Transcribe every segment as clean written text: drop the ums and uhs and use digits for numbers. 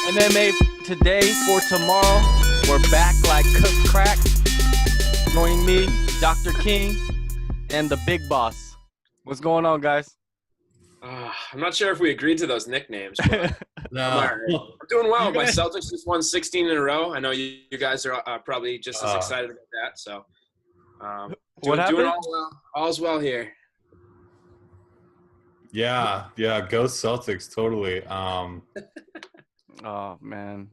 MMA today for tomorrow. We're back like cooked crack. Joining me, Dr. King, and the Big Boss. What's going on, guys? I'm not sure if we agreed to those nicknames, but No. I'm doing well. You My guys- Celtics just won 16 in a row. I know you guys are probably just as excited about that. So, What happened? doing all well. All's well here. Yeah, go Celtics, totally. Oh man.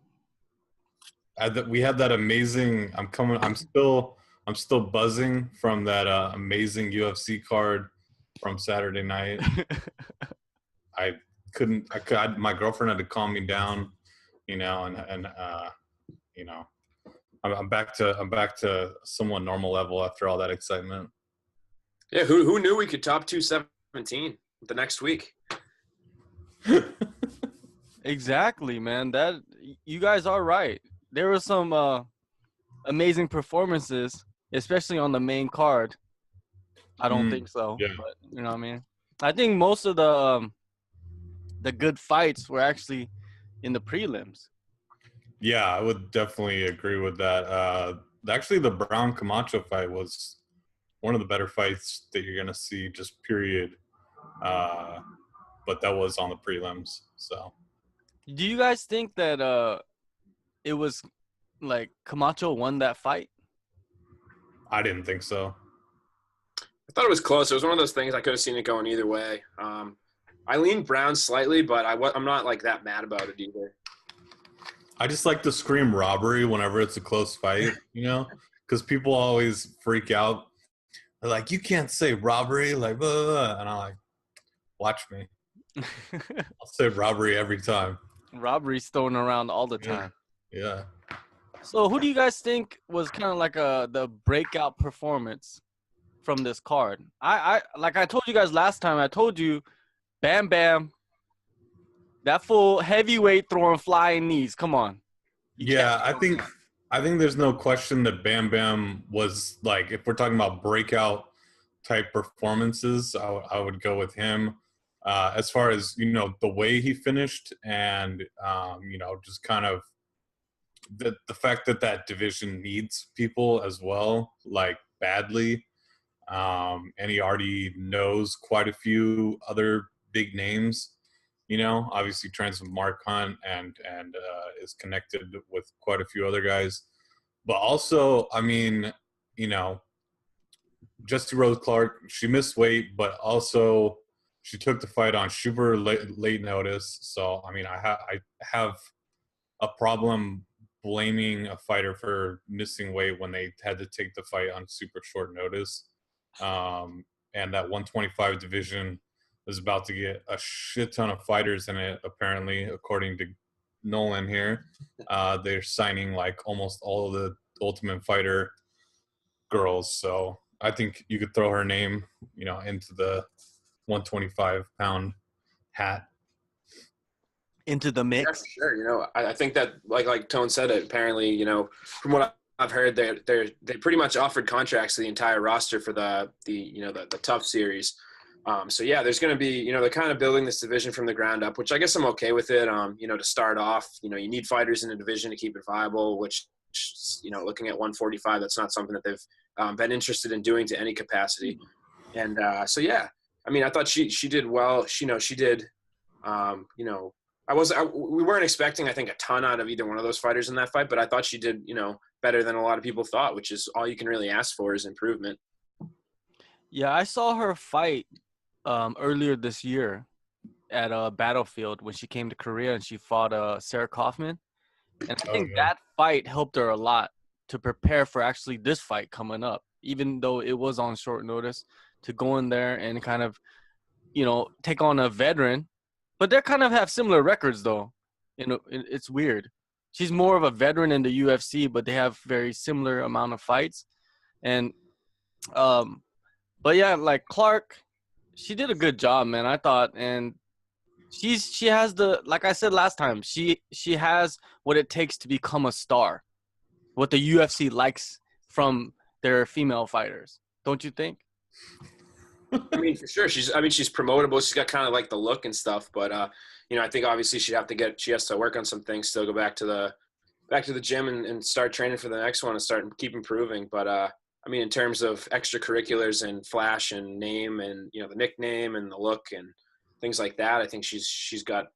We had that amazing. I'm still buzzing from that amazing UFC card from Saturday night. My girlfriend had to calm me down, and I'm back to somewhat normal level after all that excitement. Yeah, who knew we could top 217 the next week? Exactly, man. That you guys are right. There were some amazing performances, especially on the main card. I don't think so, yeah. but you know what I mean. I think most of the good fights were actually in the prelims. Yeah, I would definitely agree with that. Actually, the Brown Camacho fight was one of the better fights that you're gonna see, just period. But that was on the prelims, so. Do you guys think that it was like Camacho won that fight? I didn't think so. I thought it was close. It was one of those things I could have seen it going either way. I leaned Brown slightly, but I'm not like that mad about it either. I just like to scream robbery whenever it's a close fight, because people always freak out. They're like, you can't say robbery, like, blah, blah, blah. And I'm like, watch me. I'll say robbery every time. Robbery's thrown around all the time. Yeah. So who do you guys think was kind of like the breakout performance from this card? I like I told you guys last time, I told you, Bam Bam, that full heavyweight throwing flying knees. Come on. I think there's no question that Bam Bam was, like, if we're talking about breakout type performances, I would go with him. As far as, the way he finished and, just kind of the fact that division needs people as well, like, badly. And he already knows quite a few other big names, obviously trains with Mark Hunt and is connected with quite a few other guys. But also, I mean, Jesse Rose Clark, she missed weight, but also she took the fight on super late notice. So, I mean, I have a problem blaming a fighter for missing weight when they had to take the fight on super short notice. And that 125 division is about to get a shit ton of fighters in it, apparently, according to Nolan here. They're signing like almost all of the Ultimate Fighter girls. So I think you could throw her name, into the 125-pound hat. Into the mix. Yeah, for sure. I think that like Tone said, it apparently, from what I've heard, they pretty much offered contracts to the entire roster for the tough series. So yeah, there's going to be, they're kind of building this division from the ground up, which I guess I'm okay with it. To start off, you need fighters in a division to keep it viable, which, looking at 145, that's not something that they've been interested in doing to any capacity. And so, yeah, I mean, I thought she did well. She did, we weren't expecting, I think, a ton out of either one of those fighters in that fight, but I thought she did, better than a lot of people thought, which is all you can really ask for is improvement. Yeah, I saw her fight earlier this year at a Battlefield when she came to Korea and she fought Sarah Kaufman. And I think that fight helped her a lot to prepare for actually this fight coming up, even though it was on short notice, to go in there and kind of, take on a veteran. But they kind of have similar records, though. It's weird. She's more of a veteran in the UFC, but they have very similar amount of fights. And, but yeah, like Clark, she did a good job, man, I thought. And she has like I said last time, she has what it takes to become a star, what the UFC likes from their female fighters. Don't you think? I mean, for sure. She's promotable. She's got kind of like the look and stuff, but I think obviously she has to work on some things, still go back to the gym and start training for the next one and keep improving. But I mean, in terms of extracurriculars and flash and name and, the nickname and the look and things like that, I think she's got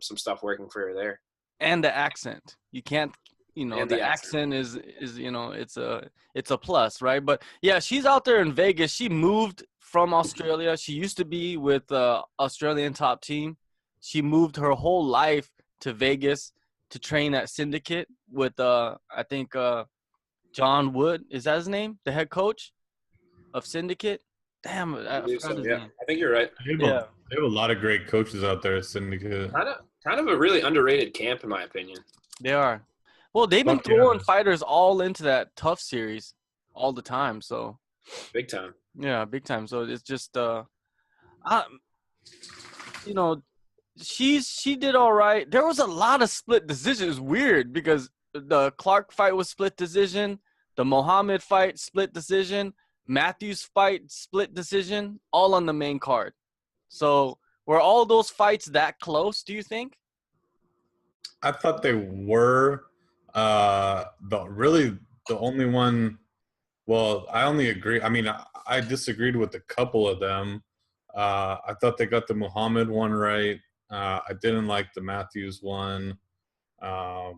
some stuff working for her there. And the accent. You can't, And the accent is it's a plus, right? But yeah, she's out there in Vegas. She moved from Australia. She used to be with the Australian top team. She moved her whole life to Vegas to train at Syndicate with I think John Wood, is that his name? The head coach of Syndicate? Damn, I forgot his name. I think you're right. They have a lot of great coaches out there at Syndicate. Kind of a really underrated camp, in my opinion. They are. Well, they've been throwing fighters all into that tough series all the time. So big time. Yeah, big time. So it's just she did all right. There was a lot of split decisions. Weird because the Clark fight was split decision, the Muhammad fight split decision, Matthews fight split decision, all on the main card. So were all those fights that close, do you think? I thought they were. The only one. Well, I only agree. I mean, I disagreed with a couple of them. I thought they got the Muhammad one right. I didn't like the Matthews one. What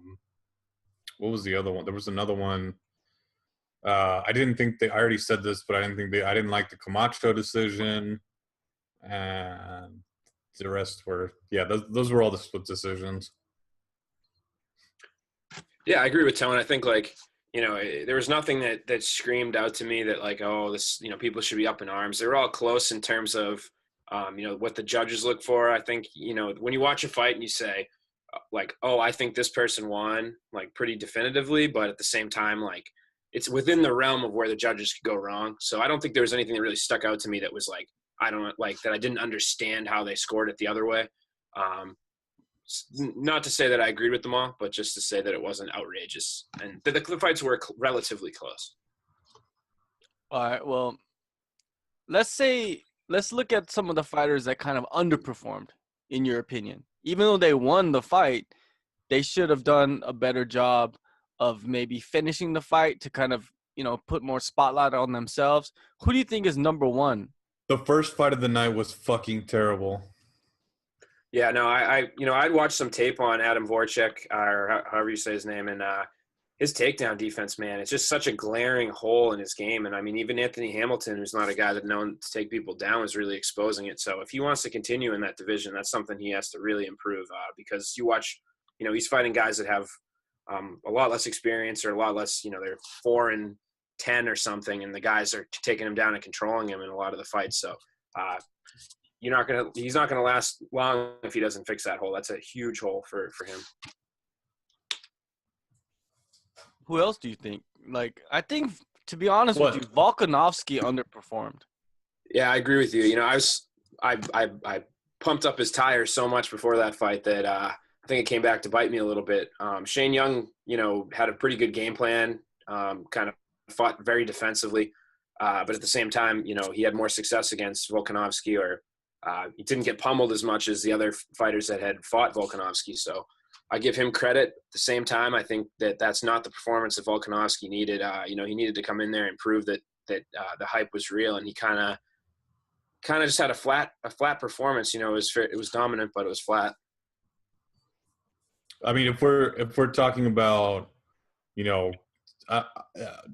was the other one? There was another one. I didn't think I already said this, but I didn't like the Camacho decision. And the rest were, those were all the split decisions. Yeah, I agree with Tone. I think there was nothing that screamed out to me that this, people should be up in arms. They were all close in terms of, what the judges look for. I think, when you watch a fight and you say I think this person won pretty definitively, but at the same time, it's within the realm of where the judges could go wrong. So I don't think there was anything that really stuck out to me that was that I didn't understand how they scored it the other way. Not to say that I agreed with them all, but just to say that it wasn't outrageous. And the fights were relatively close. All right, well, let's look at some of the fighters that kind of underperformed, in your opinion. Even though they won the fight, they should have done a better job of maybe finishing the fight to kind of, put more spotlight on themselves. Who do you think is number one? The first fight of the night was fucking terrible. Yeah, no, I'd watched some tape on Adam Voracek, or however you say his name, and his takedown defense, man, it's just such a glaring hole in his game. And I mean, even Anthony Hamilton, who's not a guy that's known to take people down, is really exposing it. So if he wants to continue in that division, that's something he has to really improve, because you watch, he's fighting guys that have a lot less experience or a lot less, they're 4-10 or something, and the guys are taking him down and controlling him in a lot of the fights. So he's not gonna last long if he doesn't fix that hole. That's a huge hole for him. Who else do you think? I think, to be honest with you, Volkanovski underperformed. Yeah, I agree with you. I pumped up his tires so much before that fight that I think it came back to bite me a little bit. Shane Young, had a pretty good game plan, kind of fought very defensively, but at the same time, he had more success against Volkanovski, or he didn't get pummeled as much as the other fighters that had fought Volkanovski. So I give him credit. At the same time, I think that's not the performance that Volkanovski needed. He needed to come in there and prove that the hype was real, and he kind of just had a flat performance. It was dominant, but it was flat. I mean, if we're talking about,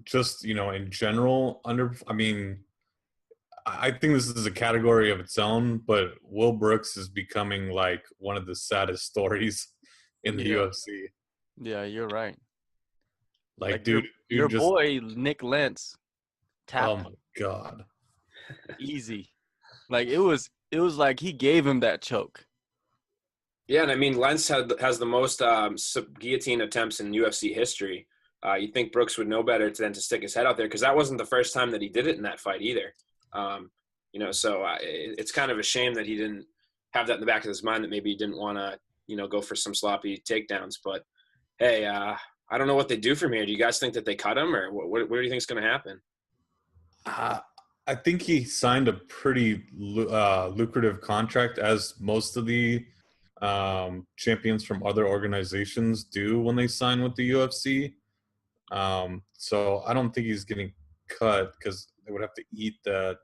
just in general, I think this is a category of its own, but Will Brooks is becoming one of the saddest stories in the UFC. Yeah, you're right. Dude, your boy Nick Lentz tapped. Oh my God. Easy. It was like he gave him that choke. Yeah, and I mean, Lentz has the most guillotine attempts in UFC history. You'd think Brooks would know better than to stick his head out there, because that wasn't the first time that he did it in that fight either. So it's kind of a shame that he didn't have that in the back of his mind, that maybe he didn't want to, go for some sloppy takedowns. But hey, I don't know what they do from here. Do you guys think that they cut him, or what do you think is going to happen? I think he signed a pretty lucrative contract, as most of the champions from other organizations do when they sign with the UFC. So I don't think he's getting cut because they would have to eat that.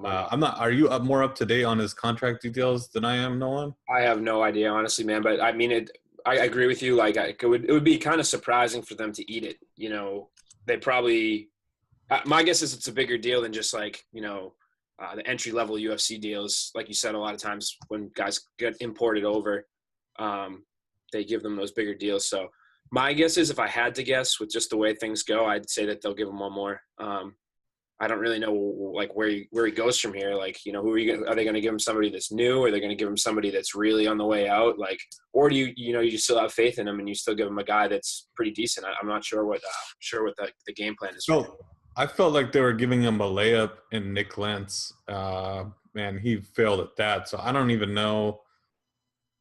I'm not. Are you more up to date on his contract details than I am, Nolan? I have no idea, honestly, man. But I mean, I agree with you. Like, it would be kind of surprising for them to eat it. You know, they probably. My guess is it's a bigger deal than just like, you know, the entry level UFC deals. Like you said, a lot of times when guys get imported over, they give them those bigger deals. So my guess is, if I had to guess with just the way things go, I'd say that they'll give him one more. I don't really know like where he goes from here. Like, you know, are they going to give him somebody that's new, or are they going to give him somebody that's really on the way out? Like, or do you still have faith in him and you still give him a guy that's pretty decent? I'm not sure what the game plan is. So I felt like they were giving him a layup in Nick Lentz. Man, he failed at that. So I don't even know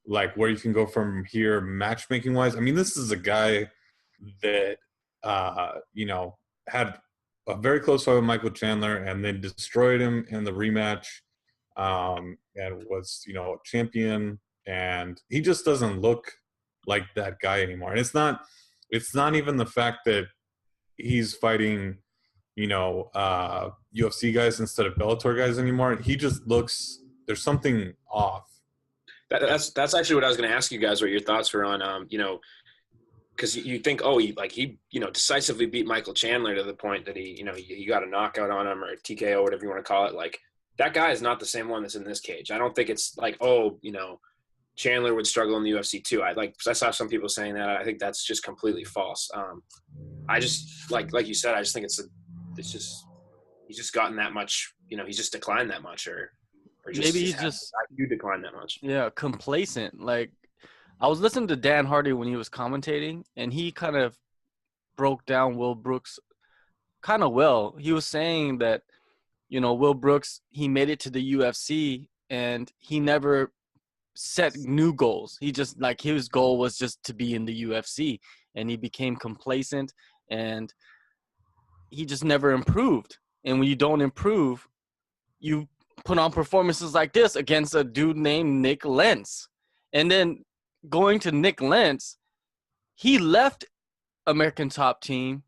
like where you can go from here matchmaking wise. I mean, this is a guy that you know, had a very close fight with Michael Chandler and then destroyed him in the rematch, and was, you know, a champion. And he just doesn't look like that guy anymore. And it's not even the fact that he's fighting, you know, UFC guys instead of Bellator guys anymore. He just looks, there's something off. That's actually what I was going to ask you guys, what your thoughts were on, you know, because you think, oh, he you know, decisively beat Michael Chandler to the point that he got a knockout on him, or TKO, whatever you want to call it. Like, that guy is not the same one that's in this cage. I don't think it's like, oh, you know, Chandler would struggle in the UFC too. I saw some people saying that. I think that's just completely false. I just like you said, I just think he's just gotten that much, you know, he's just declined that much, or just maybe he's just you declined that much. Yeah, complacent. Like, I was listening to Dan Hardy when he was commentating, and he kind of broke down Will Brooks kind of well. He was saying that, you know, Will Brooks, he made it to the UFC and he never set new goals. He just, like, his goal was just to be in the UFC, and he became complacent and he just never improved. And when you don't improve, you put on performances like this against a dude named Nick Lentz. And then going to Nick Lentz, he left American Top Team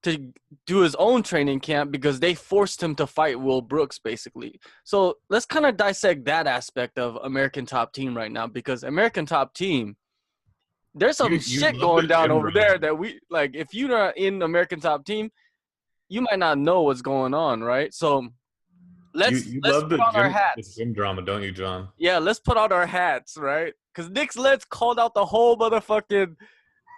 to do his own training camp because they forced him to fight Will Brooks, basically. So let's kind of dissect that aspect of American Top Team right now, because American Top Team, there's some shit going down over there that we, like, if you're not in American Top Team, you might not know what's going on, right? So let's put on our hats. The gym drama, don't you, John? Yeah, let's put on our hats, right? Because Nick Lentz called out the whole motherfucking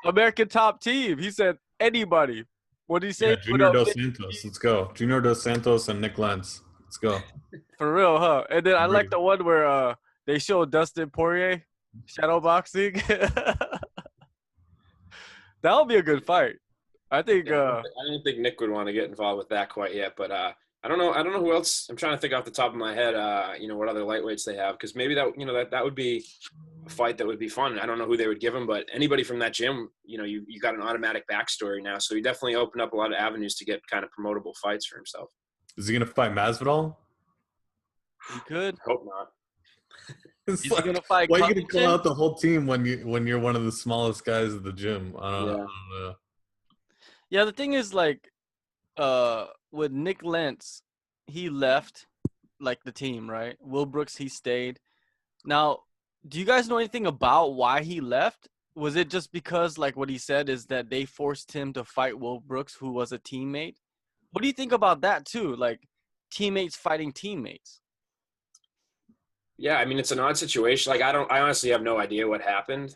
American Top Team. He said, anybody. What did he say? Yeah, Junior Dos Santos. Let's go. Junior Dos Santos and Nick Lentz. Let's go. For real, huh? And then I like the one where they show Dustin Poirier shadow boxing. That'll be a good fight. I think. I don't think Nick would want to get involved with that quite yet, but I don't know who else. I'm trying to think off the top of my head. You know, what other lightweights they have, because maybe that would be a fight that would be fun. I don't know who they would give him, but anybody from that gym, you know, you got an automatic backstory now, so he definitely opened up a lot of avenues to get kind of promotable fights for himself. Is he gonna fight Masvidal? He could. I hope not. He's like, gonna fight. Why are you gonna call out the whole team when you're one of the smallest guys at the gym? I don't know. Yeah, the thing is, like, with Nick Lentz, he left, like, the team, right? Will Brooks, he stayed. Now, do you guys know anything about why he left? Was it just because, like, what he said is that they forced him to fight Will Brooks, who was a teammate? What do you think about that, too? Like, teammates fighting teammates. Yeah, I mean, it's an odd situation. Like, I honestly have no idea what happened.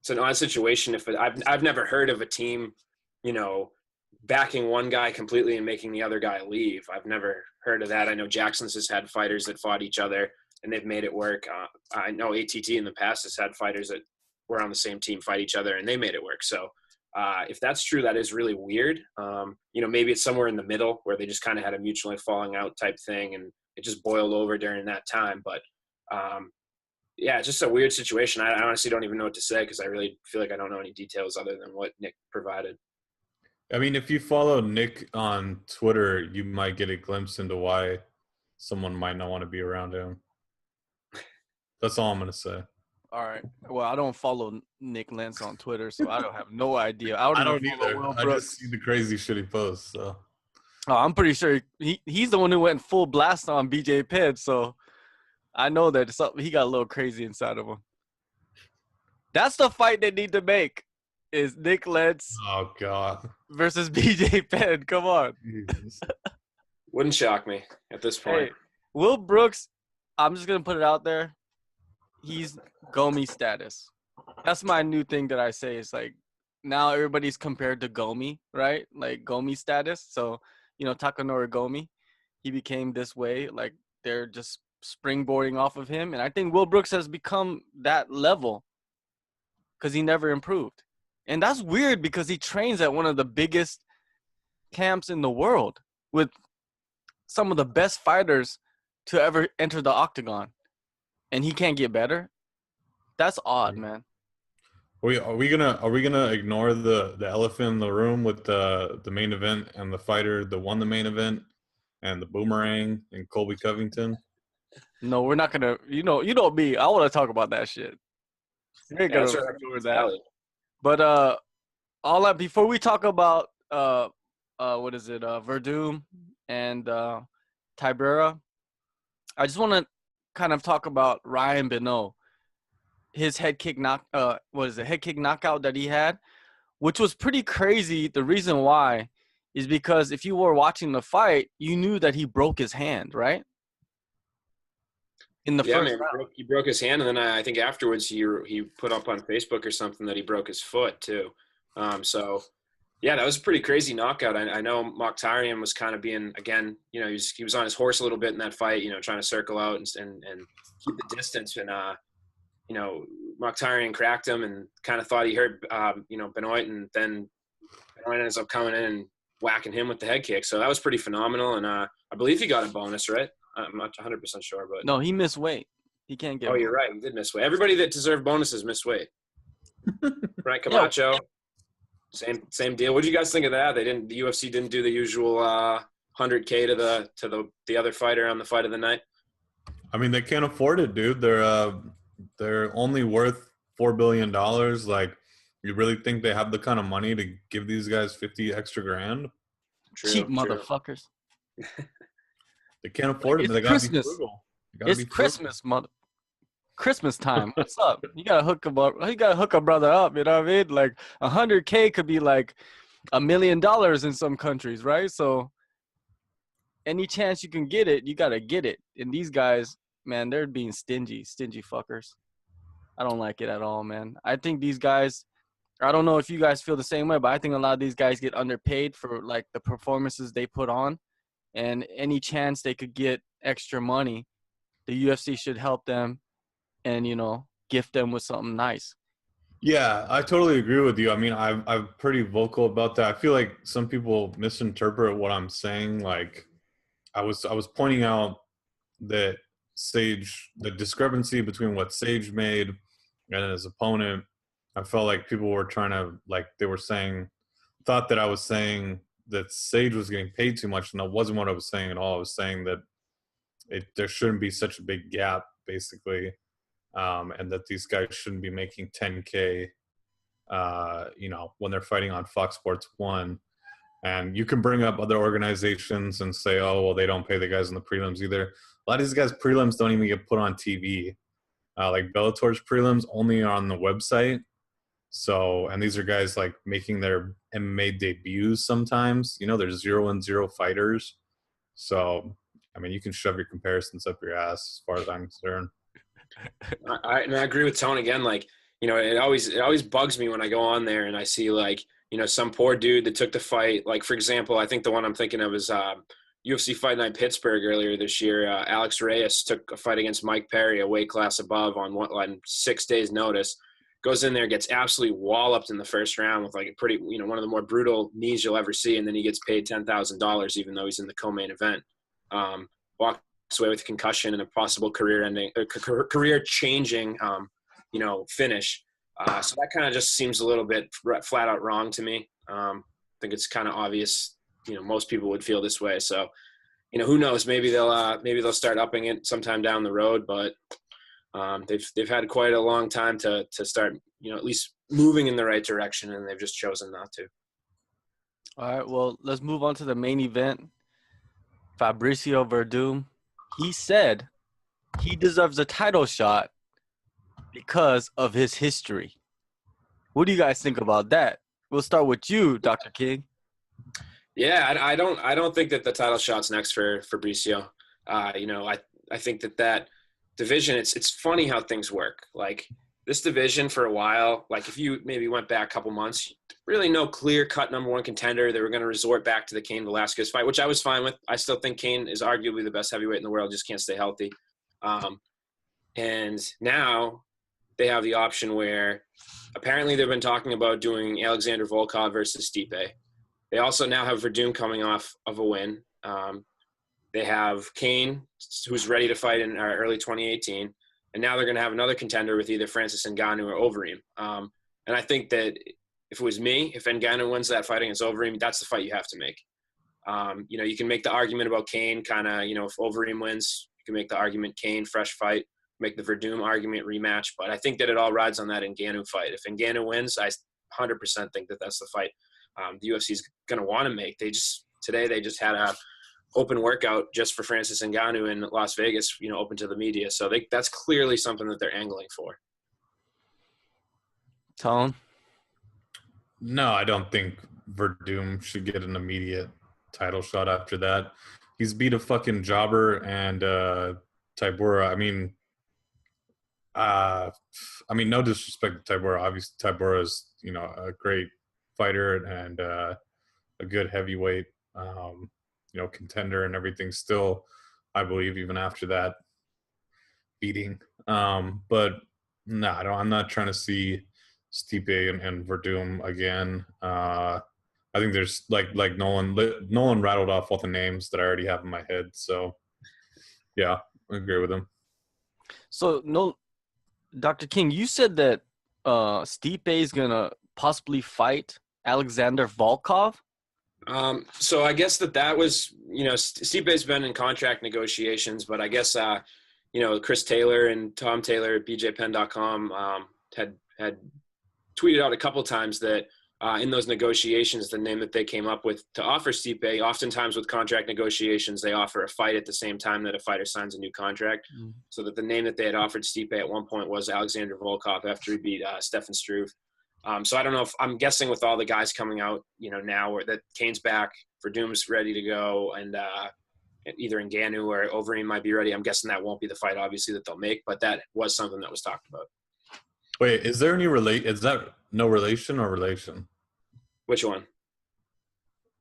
It's an odd situation. I've never heard of a team, you know, backing one guy completely and making the other guy leave. I've never heard of that. I know Jackson's has had fighters that fought each other and they've made it work. I know ATT in the past has had fighters that were on the same team fight each other and they made it work. So if that's true, that is really weird. You know, maybe it's somewhere in the middle where they just kind of had a mutually falling out type thing and it just boiled over during that time. But yeah, it's just a weird situation. I honestly don't even know what to say because I really feel like I don't know any details other than what Nick provided. I mean, if you follow Nick on Twitter, you might get a glimpse into why someone might not want to be around him. That's all I'm gonna say. All right. Well, I don't follow Nick Lentz on Twitter, so I don't have no idea. I I don't don't even follow either. Will I just Brooks. see the crazy shit he posts. So Oh, I'm pretty sure he's the one who went full blast on BJ Penn, so I know that he got a little crazy inside of him. That's the fight they need to make is Nick Lentz oh god. versus BJ Penn. Come on. Jesus. Wouldn't shock me at this point. Hey, Will Brooks, I'm just going to put it out there. He's Gomi status. That's my new thing that I say. It's like now everybody's compared to Gomi, right? Like Gomi status. So, Takanori Gomi, he became this way. Like they're just springboarding off of him. And I think Will Brooks has become that level because he never improved. And that's weird because he trains at one of the biggest camps in the world with some of the best fighters to ever enter the octagon. And he can't get better. That's odd, man. Are we gonna ignore the elephant in the room with the main event and the fighter that won the main event and the boomerang and Colby Covington? No, we're not gonna. You know me. I want to talk about that shit. We ain't gonna ignore that. But all that before we talk about what is it? Werdum and Tibera. I just want to kind of talk about Ryan Benoit. His head kick head kick knockout that he had, which was pretty crazy. The reason why is because if you were watching the fight, you knew that he broke his hand, right? In the first round. He broke his hand, and then I think afterwards he put up on Facebook or something that he broke his foot too. So yeah, that was a pretty crazy knockout. I know Mokhtarian was kind of being, again, he was on his horse a little bit in that fight, trying to circle out and keep the distance. And Mokhtarian cracked him and kind of thought he hurt Benoit, and then Benoit ends up coming in and whacking him with the head kick. So that was pretty phenomenal, and I believe he got a bonus, right? I'm not 100% sure, but no, he missed weight. He can't get. Oh, you're right. He did miss weight. Everybody that deserved bonuses missed weight. Right, Camacho. Yeah. Same deal. What did you guys think of that? The UFC didn't do the usual 100K to the other fighter on the fight of the night. I mean, they can't afford it, dude. They're only worth $4 billion. Like, you really think they have the kind of money to give these guys 50 extra grand? Cheap motherfuckers. They can't afford it. They gotta be frugal. It's Christmas, Christmas time. What's up? You gotta hook a brother up. You know what I mean? Like 100K could be like $1 million in some countries, right? So any chance you can get it, you gotta get it. And these guys, man, they're being stingy fuckers. I don't like it at all, man. I think these guys, I don't know if you guys feel the same way, but I think a lot of these guys get underpaid for like the performances they put on, and any chance they could get extra money, the UFC should help them and, gift them with something nice. Yeah, I totally agree with you. I mean, I'm pretty vocal about that. I feel like some people misinterpret what I'm saying. Like, I was pointing out that the discrepancy between what Sage made and his opponent, I felt like people were trying to, like, thought that I was saying that Sage was getting paid too much, and that wasn't what I was saying at all. I was saying that there shouldn't be such a big gap, basically, and that these guys shouldn't be making 10K, when they're fighting on Fox Sports 1. And you can bring up other organizations and say, oh, well, they don't pay the guys in the prelims either. A lot of these guys' prelims don't even get put on TV. Like Bellator's prelims only are on the website. So, and these are guys like making their MMA debuts sometimes. There's 0-0 fighters. So, I mean, you can shove your comparisons up your ass as far as I'm concerned. I agree with Tone again. Like, it always bugs me when I go on there and I see like, some poor dude that took the fight. Like, for example, I think the one I'm thinking of is UFC Fight Night Pittsburgh earlier this year. Alex Reyes took a fight against Mike Perry, a weight class above, on 6 days' notice. Goes in there, gets absolutely walloped in the first round with like a pretty, one of the more brutal knees you'll ever see, and then he gets paid $10,000 even though he's in the co-main event. Walks away with a concussion and a possible career-changing, finish. So that kind of just seems a little bit flat out wrong to me. The think it's kind of obvious. Most people would feel this way. So, who knows? Maybe they'll start upping it sometime down the road. But they've had quite a long time to start, at least moving in the right direction, and they've just chosen not to. All right, well, let's move on to the main event. Fabricio Werdum, he said he deserves a title shot because of his history. What do you guys think about that? We'll start with you, Dr. King. Yeah, I don't think that the title shot's next for Fabricio. I think that division, it's funny how things work. Like this division for a while, like if you maybe went back a couple months, really no clear-cut number one contender. They were going to resort back to the Cain Velasquez fight, which I was fine with. I still think Cain is arguably the best heavyweight in the world, just can't stay healthy. And now they have the option where apparently they've been talking about doing Alexander Volkov versus Stipe. They also now have Werdum coming off of a win. They have Cain, who's ready to fight in early 2018. And now they're going to have another contender with either Francis Ngannou or Overeem. And I think that if it was me, if Ngannou wins that fight against Overeem, that's the fight you have to make. You can make the argument about Cain kind of, if Overeem wins, you can make the argument Cain, fresh fight, make the Werdum argument rematch. But I think that it all rides on that Ngannou fight. If Ngannou wins, I 100% think that that's the fight the UFC is going to want to make. Today they just had a open workout just for Francis Ngannou in Las Vegas, open to the media. So that's clearly something that they're angling for. Tone? No, I don't think Werdum should get an immediate title shot after that. He's beat a fucking jobber and Tybura. I mean, no disrespect to Tybura. Obviously, Tybura is, a great fighter and a good heavyweight, contender and everything still, I believe, even after that beating. But no, I'm not trying to see Stipe and Werdum again. I think there's like Nolan rattled off all the names that I already have in my head. So yeah, I agree with him. So no, Dr. King, you said that Stipe is gonna possibly fight Alexander Volkov. So I guess that was, Stipe's been in contract negotiations, but I guess, Chris Taylor and Tom Taylor at bjpen.com had tweeted out a couple times that in those negotiations, the name that they came up with to offer Stipe, oftentimes with contract negotiations, they offer a fight at the same time that a fighter signs a new contract. Mm-hmm. So that the name that they had offered Stipe at one point was Alexander Volkov after he beat Stefan Struve. So I don't know if I'm guessing with all the guys coming out, now that Cain's back, Werdum's ready to go, and either Ngannou or Overeem might be ready. I'm guessing that won't be the fight, obviously, that they'll make, but that was something that was talked about. Wait, is there any is that no relation or relation? Which one?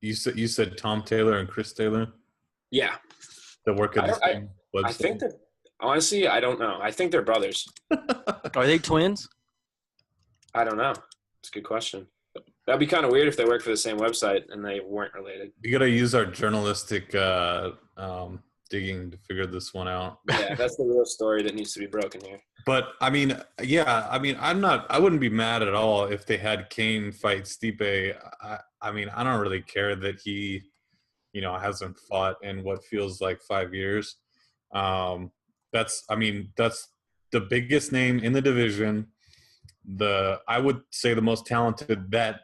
You said Tom Taylor and Chris Taylor? Yeah. That work at the same website? I think that, honestly, I don't know. I think they're brothers. Are they twins? I don't know. It's a good question. That'd be kind of weird if they worked for the same website and they weren't related. You got to use our journalistic digging to figure this one out. Yeah, that's the real story that needs to be broken here. But I wouldn't be mad at all if they had Cain fight Stipe. I don't really care that he, hasn't fought in what feels like 5 years. That's the biggest name in the division. I would say the most talented that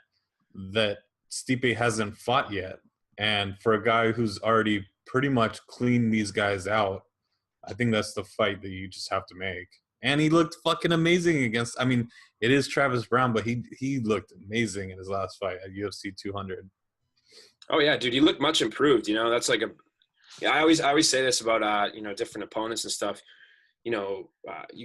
Stipe hasn't fought yet. And for a guy who's already pretty much cleaned these guys out, I think that's the fight that you just have to make. And he looked fucking amazing against, it is Travis Brown, but he looked amazing in his last fight at UFC 200. Oh yeah, dude, he looked much improved. That's like I always say this about, different opponents and stuff. You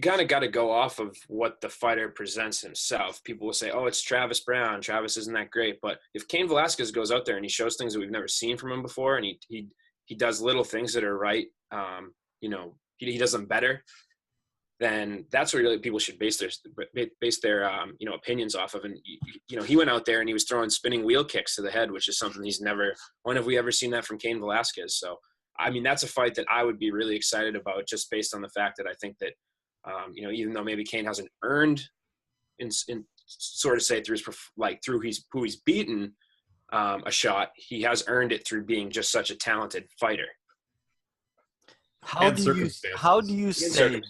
kind of got to go off of what the fighter presents himself. People will say, oh, it's Travis Brown. Travis isn't that great. But if Cain Velasquez goes out there and he shows things that we've never seen from him before, and he does little things that are right, he does them better, then that's what really people should base their opinions off of. And, he went out there and he was throwing spinning wheel kicks to the head, which is something when have we ever seen that from Cain Velasquez? So, that's a fight that I would be really excited about, just based on the fact that I think that, even though maybe Cain hasn't earned in sort of say through who he's beaten, a shot. He has earned it through being just such a talented fighter. How do you say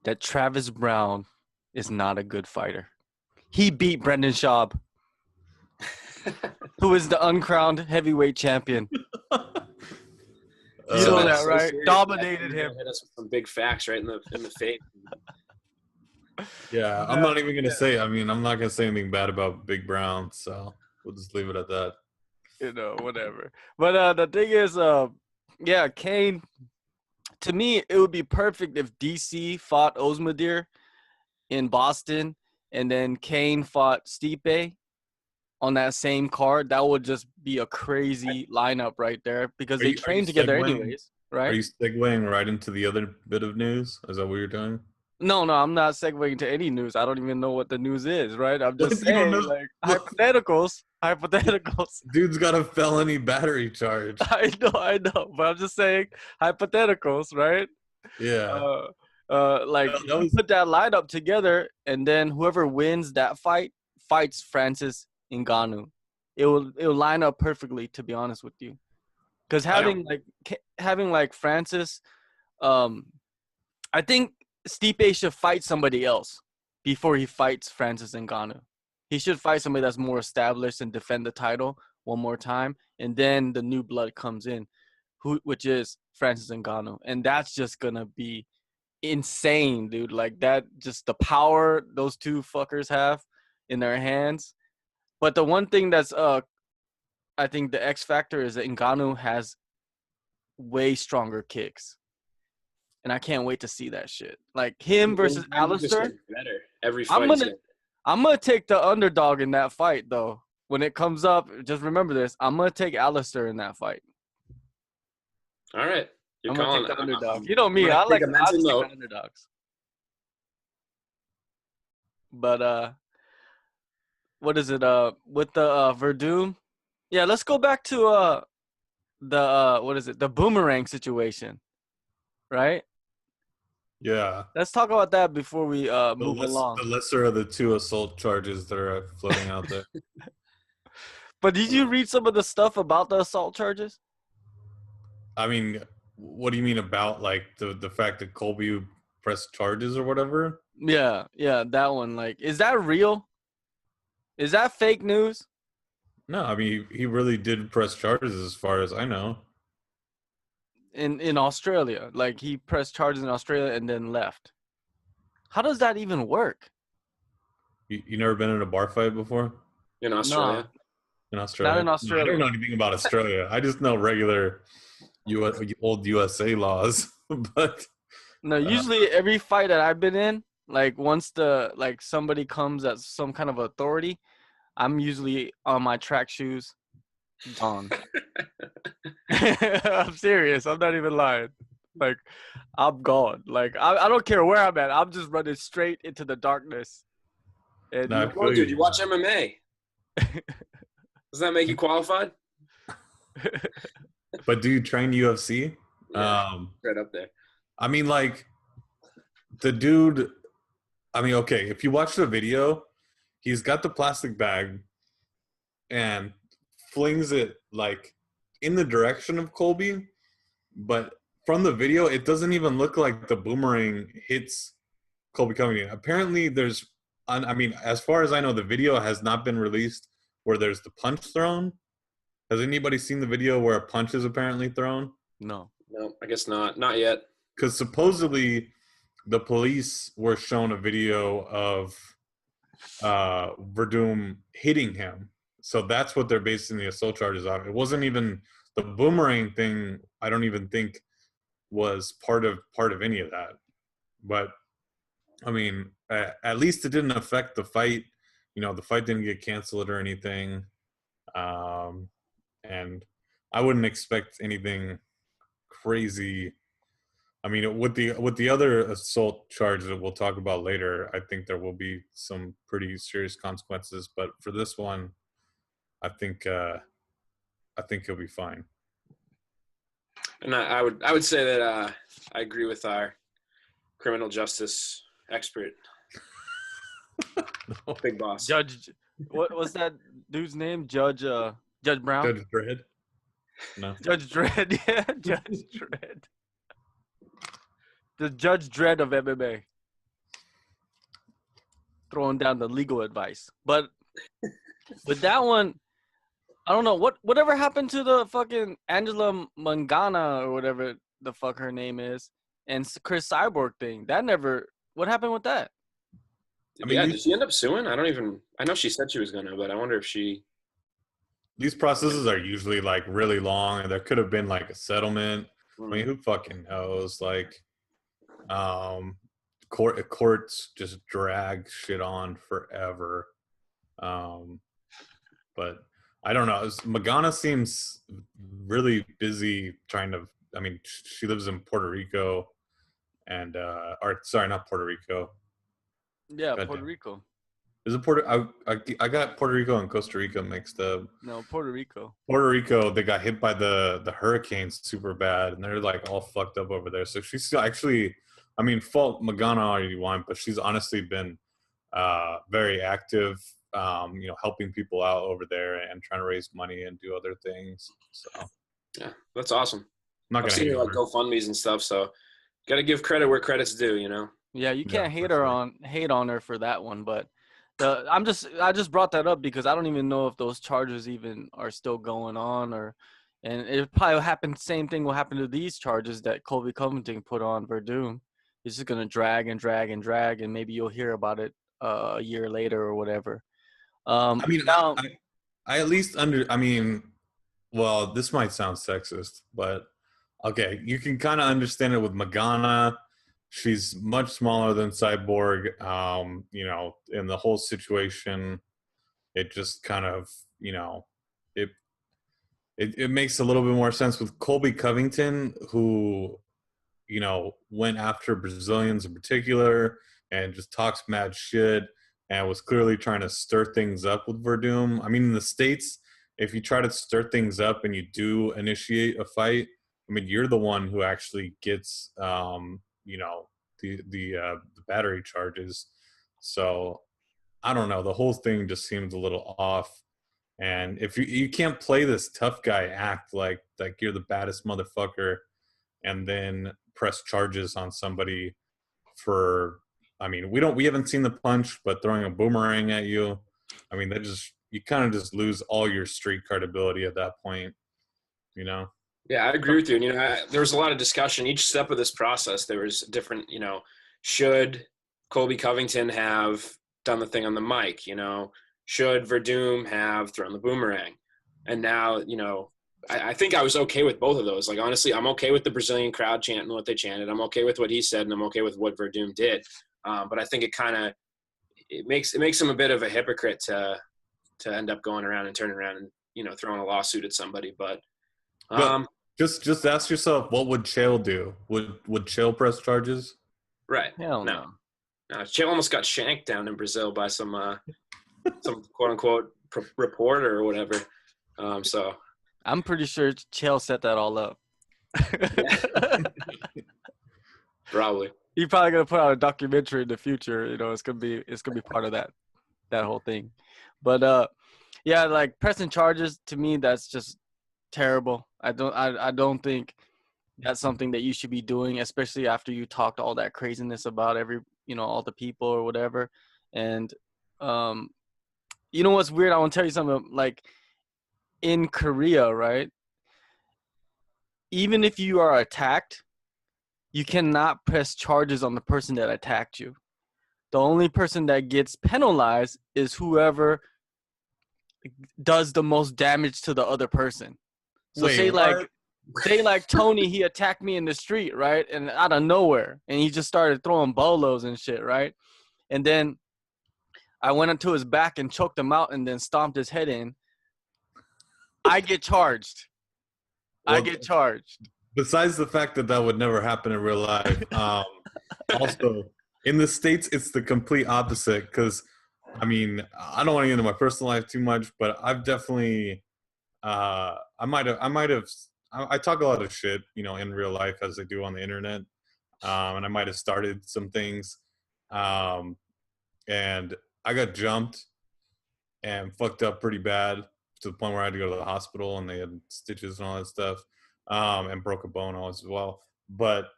that Travis Brown is not a good fighter? He beat Brendan Schaub, who is the uncrowned heavyweight champion. You know that, right? Dominated him. Hit us with some big facts right in the face. Yeah, I'm not even gonna say. I mean, I'm not gonna say anything bad about Big Brown, so we'll just leave it at that. You know, whatever. But the thing is, yeah, Kane. To me, it would be perfect if DC fought Osmadir in Boston, and then Kane fought Stipe on that same card. That would just be a crazy lineup right there because they train together anyways, right? Are you segueing right into the other bit of news? Is that what you're doing? No, I'm not segueing to any news. I don't even know what the news is, right? I'm just saying, like, hypotheticals. Dude's got a felony battery charge. I know, but I'm just saying hypotheticals, right? Yeah. Put that lineup together, and then whoever wins that fight fights Francis Ngannou. It will line up perfectly, to be honest with you, because having Francis, I think Stipe should fight somebody else before he fights Francis Ngannou. He should fight somebody that's more established and defend the title one more time, and then the new blood comes in, which is Francis Ngannou, and that's just gonna be insane, dude. Like that, just the power those two fuckers have in their hands. But the one thing that's I think the X factor is that Ngannou has way stronger kicks. And I can't wait to see that shit. Like him versus Alistair. Better every fight. I'm gonna take the underdog in that fight, though. When it comes up, just remember this. I'm gonna take Alistair in that fight. All right, I'm gonna take the underdog. You know me. I like the underdogs. But what is it? With the Werdum? Yeah, let's go back to the what is it? The boomerang situation, right? Yeah. Let's talk about that before we move along. The lesser of the two assault charges that are floating out there. But did you read some of the stuff about the assault charges? I mean, what do you mean about like the fact that Colby pressed charges or whatever? Yeah, that one. Like, is that real? Is that fake news? No, I mean he really did press charges as far as I know. In Australia, like he pressed charges in Australia and then left. How does that even work? You never been in a bar fight before? In Australia? In Australia? Not in Australia. I don't know anything about Australia. I just know regular old USA laws. But no, usually every fight that I've been in, like once somebody comes as some kind of authority, I'm usually on my track shoes. Gone. I'm serious. I'm not even lying. Like, I'm gone. Like, I don't care where I'm at. I'm just running straight into the darkness. And dude, you watch MMA. Does that make you qualified? But do you train UFC? Yeah, right up there. I mean, like, the dude. I mean, okay, if you watch the video, he's got the plastic bag and flings it like in the direction of Colby, but from the video it doesn't even look like the boomerang hits Colby Covington. Apparently I mean, as far as I know, the video has not been released where there's the punch thrown. Has anybody seen the video where a punch is apparently thrown? No, I guess not yet, because supposedly the police were shown a video of Werdum hitting him. So that's what they're basing the assault charges on. It wasn't even the boomerang thing. I don't even think was part of any of that. But I mean, at least it didn't affect the fight. You know, the fight didn't get canceled or anything. And I wouldn't expect anything crazy. I mean, with the other assault charge that we'll talk about later, I think there will be some pretty serious consequences. But for this one, I think he'll be fine. And I would say that I agree with our criminal justice expert, Big Boss, What was that dude's name? Judge Brown? Judge Dredd? No. Judge Dredd, yeah, Judge Dredd. The Judge Dredd of MMA. Throwing down the legal advice. But with that one, I don't know whatever happened to the fucking Angela Mangana or whatever the fuck her name is, and Chris Cyborg thing. That never. What happened with that? I mean, did she end up suing? I know she said she was gonna, but I wonder if she. These processes are usually like really long, and there could have been like a settlement. I mean, who fucking knows? Like, courts just drag shit on forever. But I don't know. Magana seems really busy trying to. I mean, she lives in Puerto Rico, and or sorry, not Puerto Rico. Yeah, Puerto Rico. Is it Puerto? I got Puerto Rico and Costa Rica mixed up. No, Puerto Rico. Puerto Rico, they got hit by the hurricanes super bad, and they're like all fucked up over there. So she's actually, I mean, fault Magana all you want, but she's honestly been very active, helping people out over there and trying to raise money and do other things. So yeah, that's awesome. I'm not I've seen her like GoFundMe's and stuff, so got to give credit where credit's due, you know. Yeah, you can't hate on her for that one, but I just brought that up because I don't even know if those charges even are still going on, and it probably happened. Same thing will happen to these charges that Colby Covington put on Werdum. It's just gonna drag and drag and drag, and maybe you'll hear about it a year later or whatever. I mean, I at least I mean, well, this might sound sexist, but okay, you can kind of understand it with Magana. She's much smaller than Cyborg. In the whole situation, it just kind of, it makes a little bit more sense with Colby Covington, who, went after Brazilians in particular and just talks mad shit and was clearly trying to stir things up with Werdum. I mean, in the States, if you try to stir things up and you do initiate a fight, I mean, you're the one who actually gets, the battery charges. So I don't know. The whole thing just seems a little off. And if you can't play this tough guy act like you're the baddest motherfucker, and then press charges on somebody for, I mean, we haven't seen the punch, but throwing a boomerang at you, I mean, you kind of just lose all your street credibility at that point, Yeah, I agree with you. And, there was a lot of discussion. Each step of this process, there was different, should Colby Covington have done the thing on the mic? Should Werdum have thrown the boomerang? And now, I think I was okay with both of those. Like, honestly, I'm okay with the Brazilian crowd chanting what they chanted. I'm okay with what he said, and I'm okay with what Werdum did. But I think it makes him a bit of a hypocrite to end up going around and turning around and, throwing a lawsuit at somebody. But just ask yourself, what would Chael do? Would Chael press charges? Right. Hell no. Chael almost got shanked down in Brazil by some quote unquote reporter or whatever. So I'm pretty sure Chael set that all up. Probably. He's probably gonna put out a documentary in the future. It's gonna be part of that whole thing. But yeah, like pressing charges, to me, that's just terrible. I don't think that's something that you should be doing, especially after you talked all that craziness about all the people or whatever. And what's weird? I want to tell you something. Like in Korea, right? Even if you are attacked, you cannot press charges on the person that attacked you. The only person that gets penalized is whoever does the most damage to the other person. So say like Tony, he attacked me in the street, right? And out of nowhere, and he just started throwing bolos and shit, right? And then I went into his back and choked him out and then stomped his head in. I get charged. I get charged. Besides the fact that would never happen in real life, also in the States, it's the complete opposite. Because, I mean, I don't want to get into my personal life too much, but I've definitely, I talk a lot of shit, in real life as I do on the internet, and I might have started some things, and I got jumped and fucked up pretty bad to the point where I had to go to the hospital and they had stitches and all that stuff, and broke a bone as well. But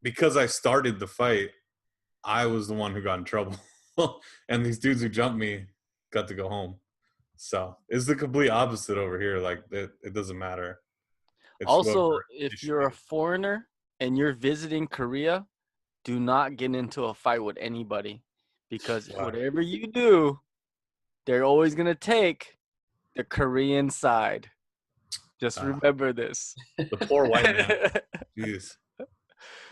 because I started the fight, I was the one who got in trouble. And these dudes who jumped me got to go home. So it's the complete opposite over here. Like it doesn't matter. It's Also, if you're a foreigner and you're visiting Korea, do not get into a fight with anybody, because whatever you do, they're always going to take the Korean side. Just remember this. The poor white man. Jeez.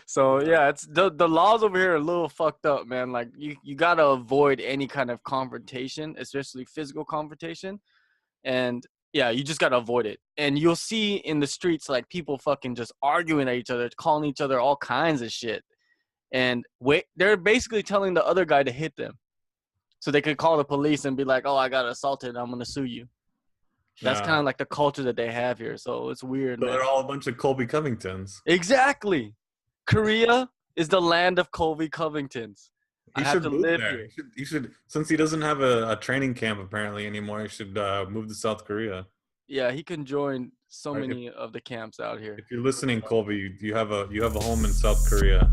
So yeah, it's the laws over here are a little fucked up, man. Like you gotta avoid any kind of confrontation, especially physical confrontation. And yeah, you just gotta avoid it. And you'll see in the streets like people fucking just arguing at each other, calling each other all kinds of shit. And they're basically telling the other guy to hit them, so they could call the police and be like, "Oh, I got assaulted. I'm gonna sue you." That's kind of like the culture that they have here. So it's weird. So they're all a bunch of Colby Covingtons. Exactly. Korea is the land of Colby Covingtons. He should move there. He should, since he doesn't have a training camp apparently anymore, he should move to South Korea. Yeah, he can join so many of the camps out here. If you're listening, Colby, you have a home in South Korea.